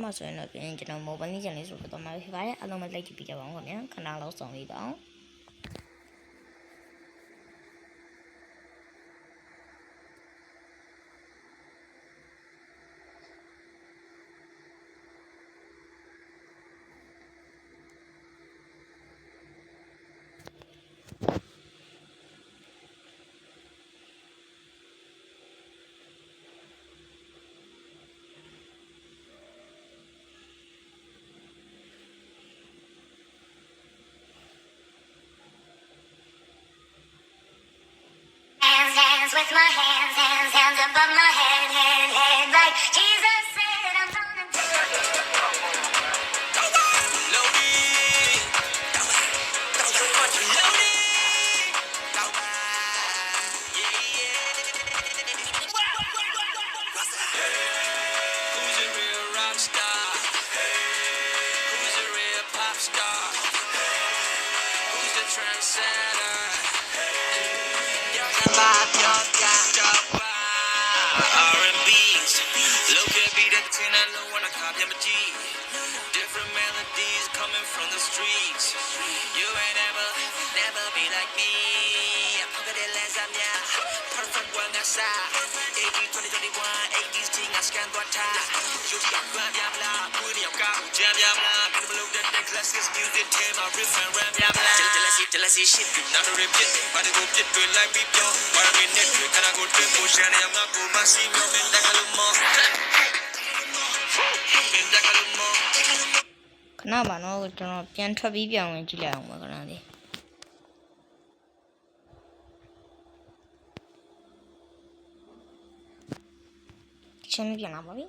မှာဆိုရင်တော့ပြင်ကျွန်တော် mobile legend လေးဆိုတော့မှဖြစ်ပါတယ်အားလုံးပဲလိုက်ကြည့်ပြကြပါဦးခင်ဗျာခဏလောက်ဆောင်လေးပါအောင် With my hands above my head, like Jesus said, I'm gonna do Who's a real rock star? Who's a real pop star? Who's the trendsetter? R&B's, look at beat at 10 I know when I copy my G. Different melodies coming from the streets. You ain't never be like me. I'm gonna let some perfect one outside. 80, 20, 21, 80s ting I scan what time. You got grab ya bla, put your car, jam ya bla. People look at the classics, music, tema, riff and ram ya bla. Jealousy shit, not a repeat. But I go get to like people. Why we need to, can I go to push and I'm not going to see me in the Kaluma. ခဏပါနော်ကျွန်တော်ပြန်ထွက်ပြီးပြောင်းဝင်ကြည့်လိုက်အောင်ပါခဏလေးချင်းပြန်လာပါပြီ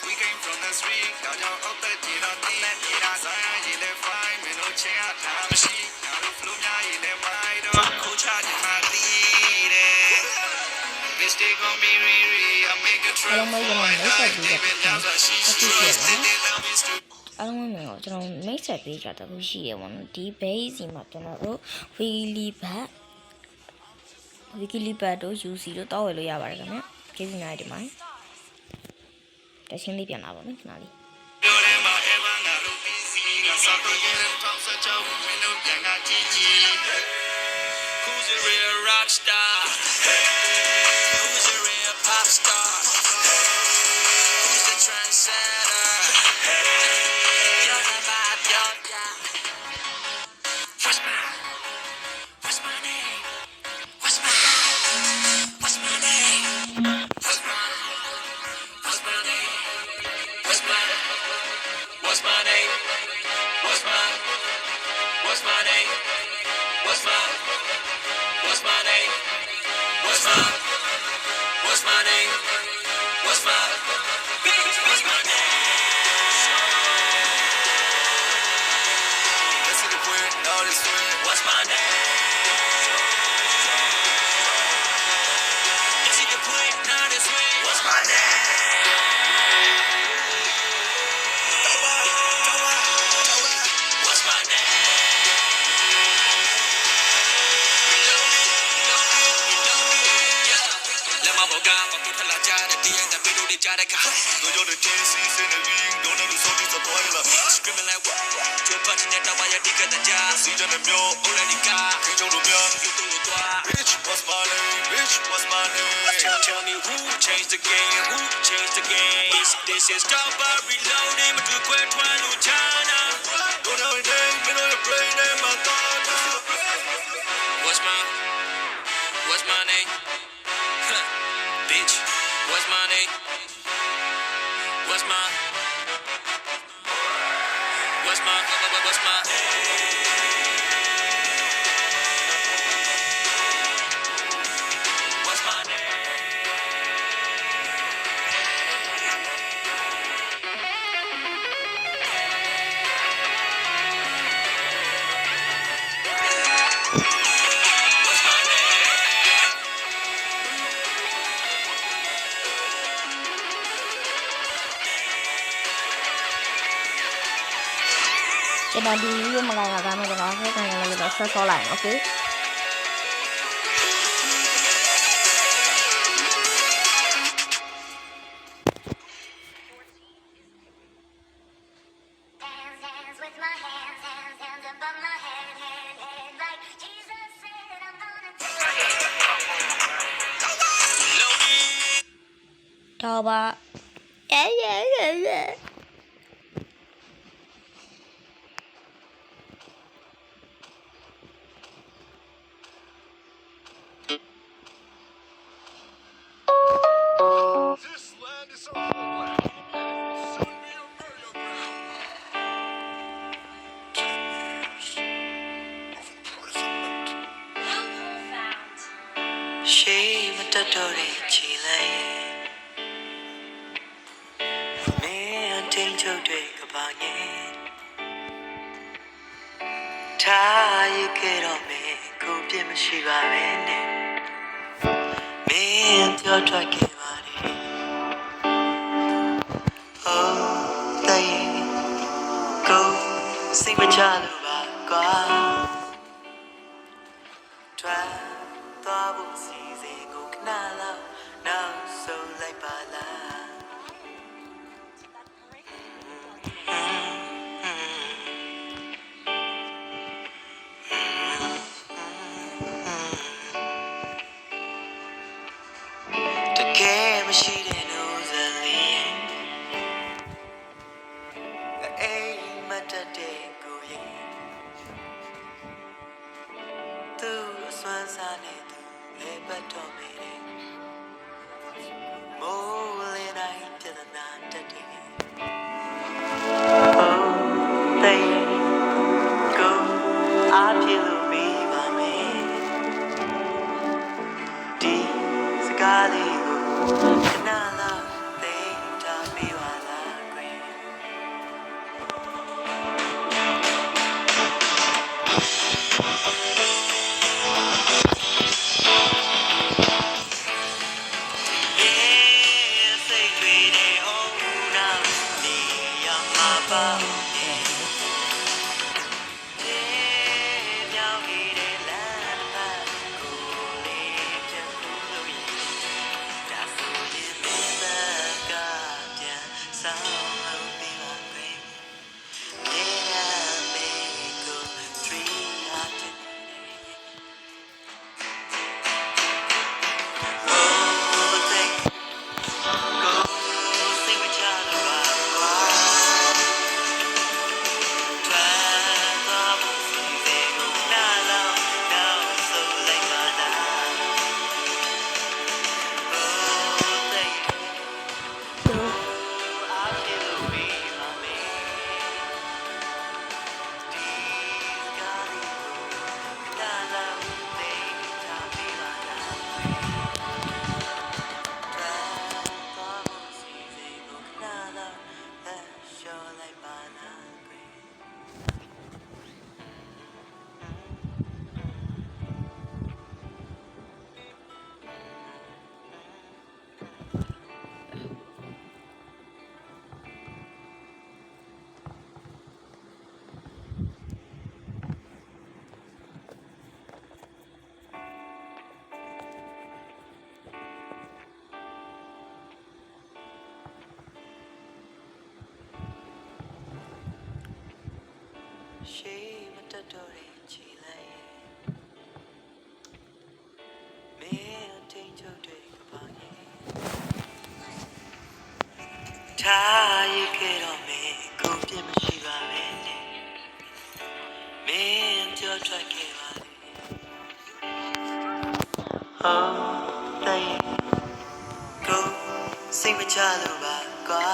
We came from the street. Now you're up the deal. I'm not deal. I'm sorry, you let fine. Me no change. I'm she. Now you flew me, you let mine. Coach, I did my lead. Mistake on me, really. I make a trip. အားလုံးမင်္ဂလာကျွန်တော်မိတ်ဆက်ပေးကြတာလို့ရှိရပါတော့ဒီ base စီမှာကျွန်တော်တို့ weekly bat တို့ UC တို့တောက်ဝယ်လို့ရပါတယ်ခင်ဗျာကျေးဇူးများတင်ပါတယ်တရှင်းလေးပြန်လာပါမယ်ခဏလေး Who's a real rock star? Who's a real pop star? Who's the trendsetter? You're the vibe, What's my name? What's my name? What's my name? What's my name? What's my name? What's my name? What's my name? What's my name? What's my bitch? What's my name? Let's see the word, all this word. What's my name? Let's see the word, all this word. What's my name? What's my name? Screaming like what? To a bunch of net, I think at the job. See the mirror, all any guy. You do the bitch, what's my name? Bitch, what's my name? Tell me who changed the game? Who changed the game? This is Strawberry Reloading, but you quit one Luciana. Don't know your name, you know your brain name, my thought. What's my name? Bitch, what's my name? What's my ကျွန်တော်ဒီဗီဒီယိုမလိုက်တာကတော့ဆက်ကန်ရလို့တော့ဆော့လိုက်โอเค Dance, dance with my hands, hands, hands above my head, head, head. Like Jesus said, I'm gonna do it. တော့ပါရဲ This land is our homeland, and it will soon be a burial ground. 10 years of imprisonment. ရှေးမတတ်တော့တဲ့ခြေလိုက်မင်းအတင်းချုပ်တဲ့ကဘာငယ်ထားရခဲ့တော့မင်းကိုပြစ်မရှိပါပဲနဲ့မင်းပြောထွက်ခဲ့ပါတယ် Oh တဲ့ကိုစိတ်မချလို့ပါကွာထွက်သွားဖို့စီစဉ်ကိုခဏလောက်နောက်ဆုံးလိုက်ပါလားတကယ်မရှိတဲ့လို့ဇလီအိမ်မတတ်တဲ့ကိုရင်သူအစွမ်းစားနေသူလေပတ်တော်မေးမိုးလေးတိုင်းပြဿနာတက်တယ် Oh တဲ့ကိုအားပြလို့ပြီးပါမယ်ဒီစကားလေးကိုခဏလောက်သိထားပြီးပါလားကွယ်စိတ်တွေနဲ့ဟောနာနေရမှာပါမြောက်နေတဲ့လမ်းမှာကိုလေးချင်လို့ရဒါဆိုရင်မင်းကပြန်ဆောင်လို့ပြီးပါကွယ်Yeah, make go 300 Oh, thank go sing with y'all about Try the movie they go now so like my Oh, thank I feel the way my man These guys now they tell me my She matadori chile me tinjo de kabani ta ye kero me ko pit mashi ba be ne me pyo twat ke ba le oh dai ko sing ma cha lo ba kwa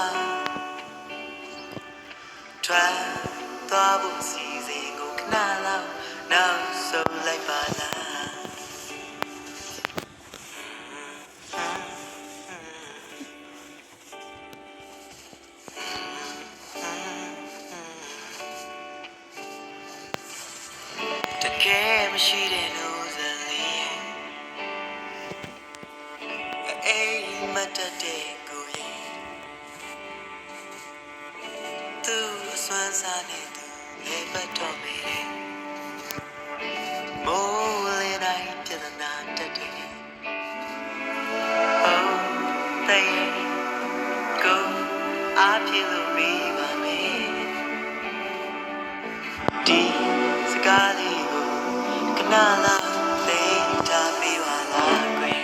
try သွားဖို့စီစဉ်ကိုခဏလောက်နောက်ဆုံးလိုက်ပါလားတကယ်မရှိတဲ့လို့ဇလီအိမ်မတတ်တဲ့ကိုရင်သူအစွမ်းစားနေသူ လေပတ်တော့မေးမိုးလေးတိုင်းပြဿနာတက်တယ် Oh they go အားပြေလို့ပြီးပါမယ်ဒီစကားလေးကိုခဏလောက်သိထားပေးပါလားကွယ်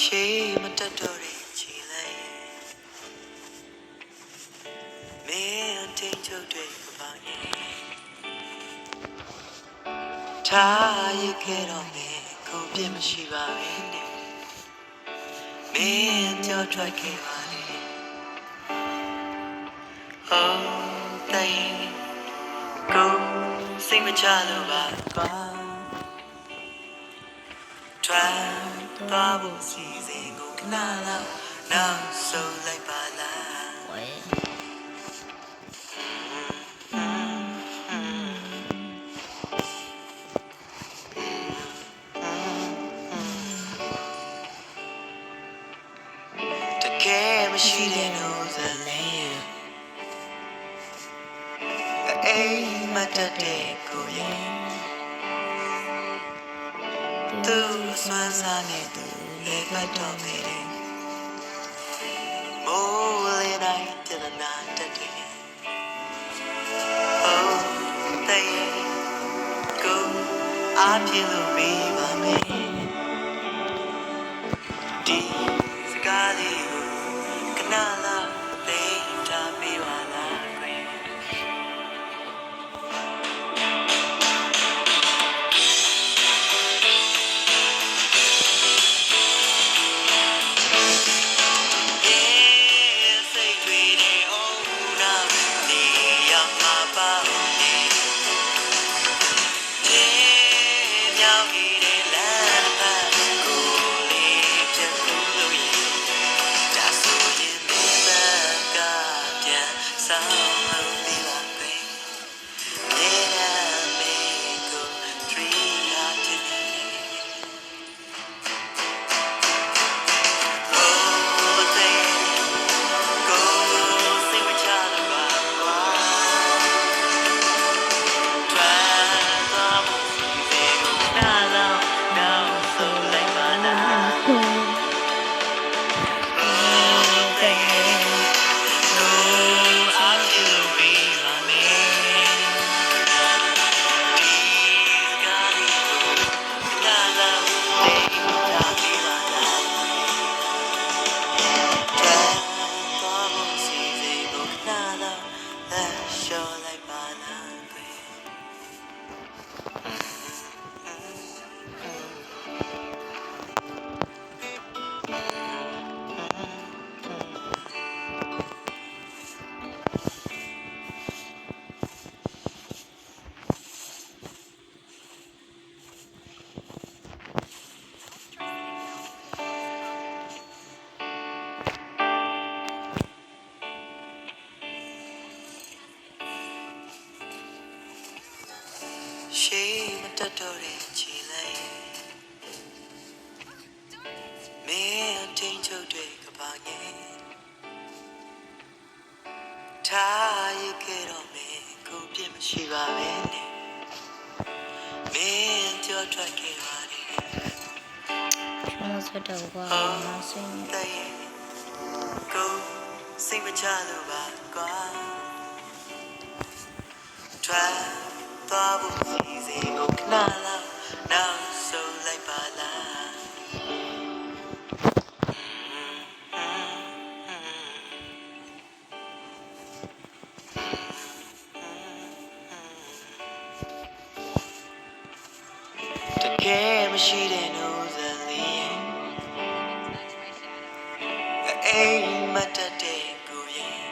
ရှေးမတက်တော့တဲ့ချီလိုက်မင်းအထင်ချုပ်တဲ့ကဘာရဲ့ထားရခဲ့တော့မယ်ကိုပြစ်မရှိပါဘူးနဲ့မင်းကြောက်ထွက်ခဲ့ပါလေ Oh they go စိတ်မချလို့ပါကွာ Try သွားဖို့စီစဉ်ကိုခဏလောက်နောက်ဆုံးလိုက်ပါလား ဝဲ တကယ်မရှိတဲ့နှုတ်ဆက်လေးအိမ်မတက်တဲ့ကိုရင်သူဆွမ်းစားနေသူလေပတ်တော့မေးတယ်မိုးလေးတိုင်းပြဿနာတက်တယ် Oh they go အားပြေလို့ပြီးပါမယ်ဒီစကားလေးကိုခဏလောက်သိထားပေးပါလားကွယ် I feel ရှိမတတ်တော့တဲ့ချီလိုက်မင်းအထင်းချုပ်တွေကပါငယ်ထားရခဲ့တော့မင်းကိုပြစ်မရှိပါပဲနဲ့မင်းကြောထွက်ခဲ့ပါလေကျွန်တော်ဆွတ်တော့ကွာမဆွေးနေတဲ့ကိုစိတ်မချလို့ပါကွာထွက်သွားဖို့စီစဉ်ကိုခဏလောက်နောက်ဆုံးလိုက်ပါလားတကယ်မရှိတဲ့နိုးစလေးအိမ်မတတ်တဲ့ကိုရင်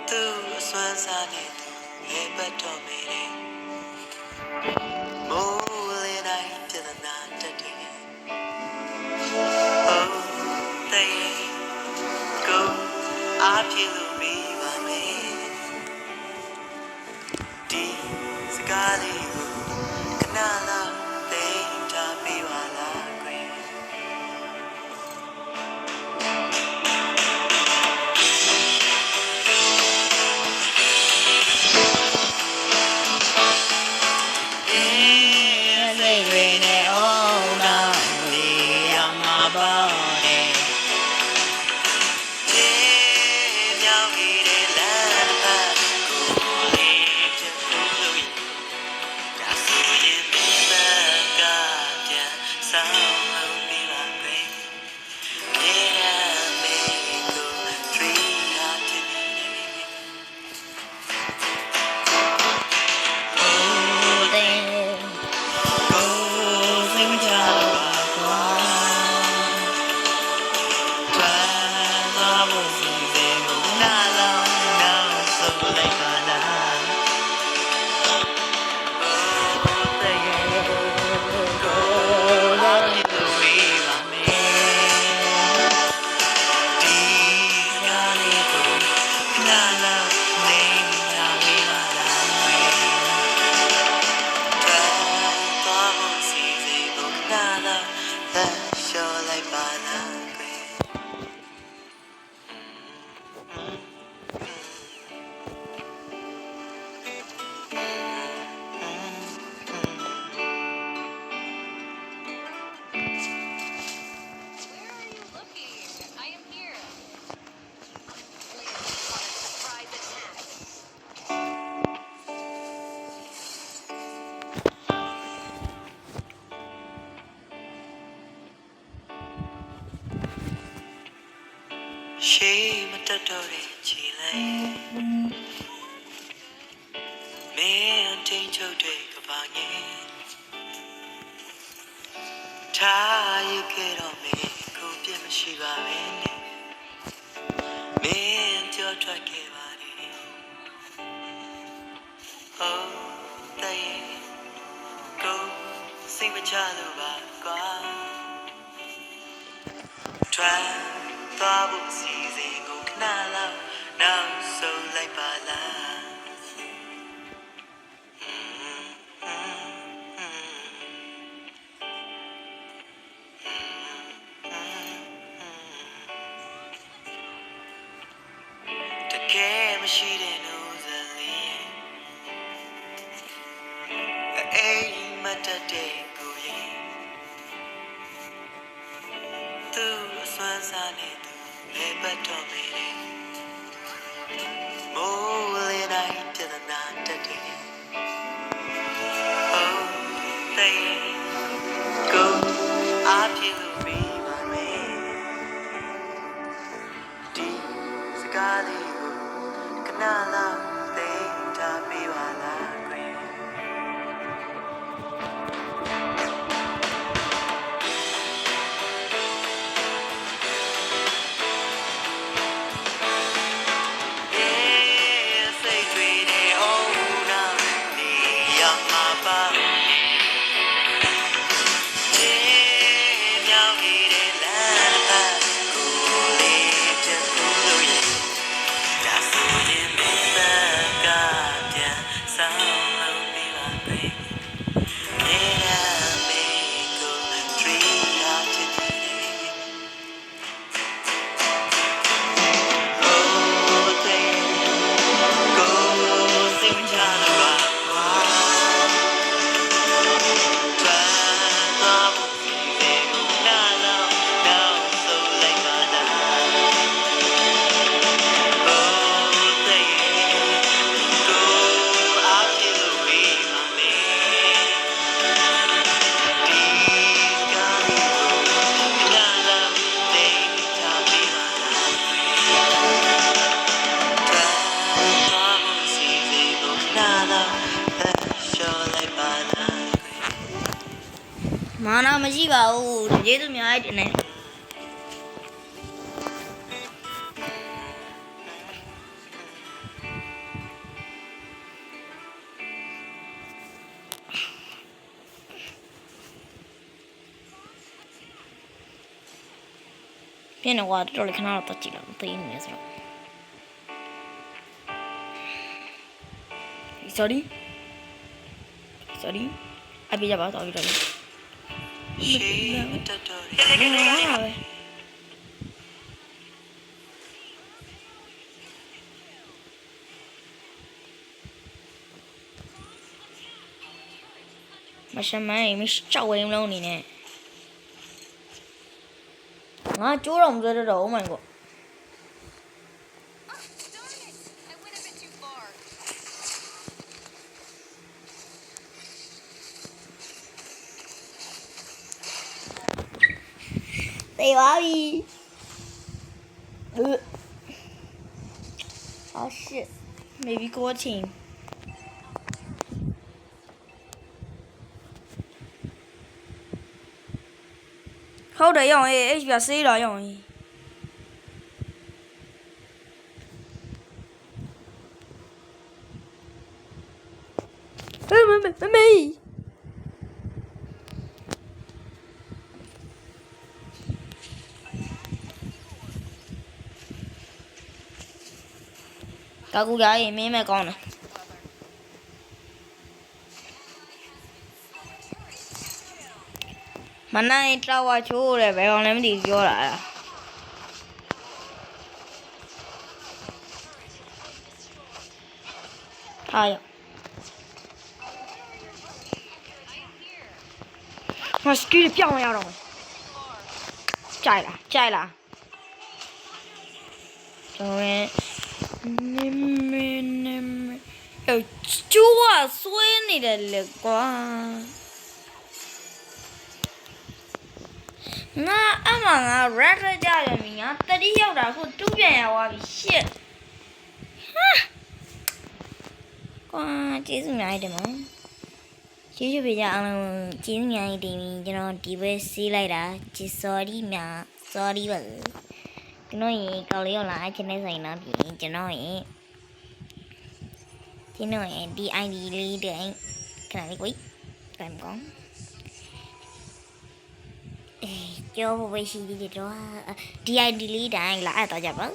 သူအစွမ်းစားနေသူလေပတ်တော်မေးမိုးလေးတိုင်းပြဿနာတက်တယ် Oh they go အားပြေလို့ပြီးပါမယ်ဒီစကားလေးကိုခဏလောက်သိထားပြီးပါလားကွယ်စိတ်တွေနဲ့အောင်တော့လေရမှာပါတဲ့ဒီမြောက်နေတဲ့လမ်းတစ်ကိုလေးချက်လို့ဒါဆိုရင်မင်းကပြန်ဆောင်လို့ပြပါပဲမြေရမေကို tree out to me Oh they go sing down Sure like banana. Where are you looking? I am here. Players caught a surprise attack. She must adore Chile. Me and Tincho take a bang. Tie you get on me, go be a Shiva. Me and your track. Oh, they go sing with Chaluba. Try bubble season go canala now so like bala. The camera she didn't know the lead. The aim at the day go in. Tu swansane tu lepato mere. Mole night till the night day. Oh, they go up you be my man. Deep sky canala they tabi wala green. That's မာနာမရှိပါဘူးကျေးဇူးများတင်နေပြင်းတော့တော်တော်ခဏတော့တက်ကြည့်လောက်သိနေနေဆိုတော့ sorry အပြည့်ကြပါတော့ပြီတော့ မရှမ်းမိုင်းမရှောက်ဝင်းလုံးနေနဲ့ငါကျိုးတော့မတွေ့တော့ oh my god Oh, darn it! I went a bit too far. သိပါပြီ oh shit maybe go team ဟုတ်တယ်ရောင်းအေး HP ဆေးတာရောင်းအေးမေ ကာကူရရင်မင်းမဲ့ကောင်းတယ်မနိုင်တော့ဝချိုးတယ်ဘယ်ကောင်လဲမသိပြောတာလားဟာရဟာစကီးပြောင်းရတော့မယ်ကြိုက်လားကျွန်တော်ရဲ့နေကျိုးကဆွဲနေတယ်လေကွာငါအမငါ red ကြရမီငါတတိရောက်တာခုတူးပြန်ရသွားပြီ shit ဟာကွာကျေးဇူးများတယ်မကျေးဇူးပေးကြအောင်ကျေးဇူးများတင်ပြီကျွန်တော်ဒီဘက်စီးလိုက်တာချစ် sorry များ sorry ပါကျွန်တော်ရေကောက်လေးရောက်လာအချင်းနဲ့ဆိုင်တော့ပြင်ကျွန်တော်ရေဒီ ID လေးတဲ့ခဏလေးကိုကံကောင်းကျော်ဘယ်ရှိသေးတယ်တော့ DID လေးတိုင်းလာအပ်တော့ကြပါ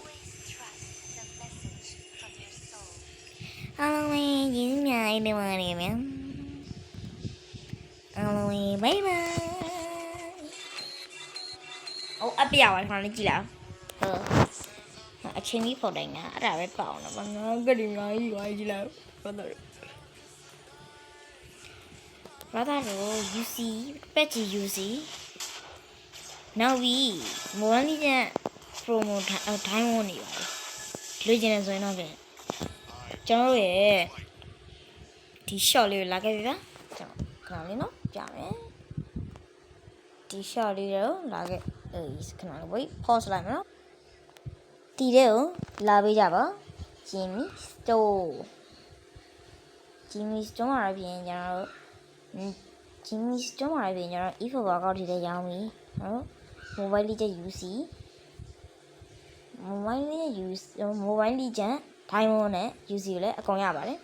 အားလုံးပဲကျေးဇူးများတင်ပါတယ်ဗျာအားလုံးပဲ bye bye အော်အပြာပါခဏလေးကြည့်လိုက်အချင်းကြီးဖော်တိုင်းကအဲ့ဒါပဲပေါ့နော်ဘာငါကလေးငါကြီးပါကြည့်လိုက်ဘာလို့ UC ပက်ကြီး UC နောက်ပြီးမော်လီကျန် promo ထိုင်းဝင်နေပါလေလွှင့်ကျင်နေဆိုရင်တော့ကျွန်တော်ရဲ့ဒီ shot လေးကိုလာခဲ့ပြီဗျာကျွန်တော်ခဏလေးနော်ကြာမယ်ဒီ shot လေးကိုလာခဲ့ခဏလေး wait pause လိုက်မယ်နော်တီတဲ့ကိုလာပေးကြပါJimmy Store မှာပြင်ကျွန်တော်Jimmy Store မှာပြင်ကျွန်တော် e-phone ကောက်ထည့်တဲ့ရောင်းပြီနော် mobile legend UC mobile legend diamond နဲ့ UC ကိုလည်းအကုန်ရပါတယ်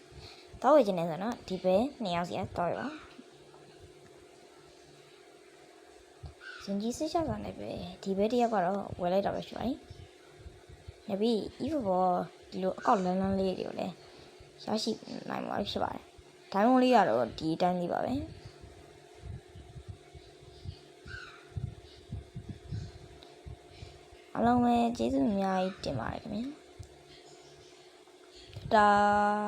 တောက်ဝေခြင်းနဲ့ဆိုတော့ဒီပဲ2ယောက်စီတောက်ရပါစင်ကြီးစစ်ချက်ကနေပဲဒီပဲတစ်ယောက်ကတော့ဝယ်လိုက်တာပဲရှိပါတယ်။နောက်ပြီး e-phone ဒီလိုအကောက်လန်းလန်းလေးတွေကိုလည်းရရှိနိုင်မှာဖြစ်ပါတယ်။ဒိုင်းဝန်းလေးကတော့ဒီအတိုင်းလေးပါပဲ။အားလုံးပဲကျေးဇူးအများကြီးတင်ပါတယ်ခင်ဗျာ။ဒါ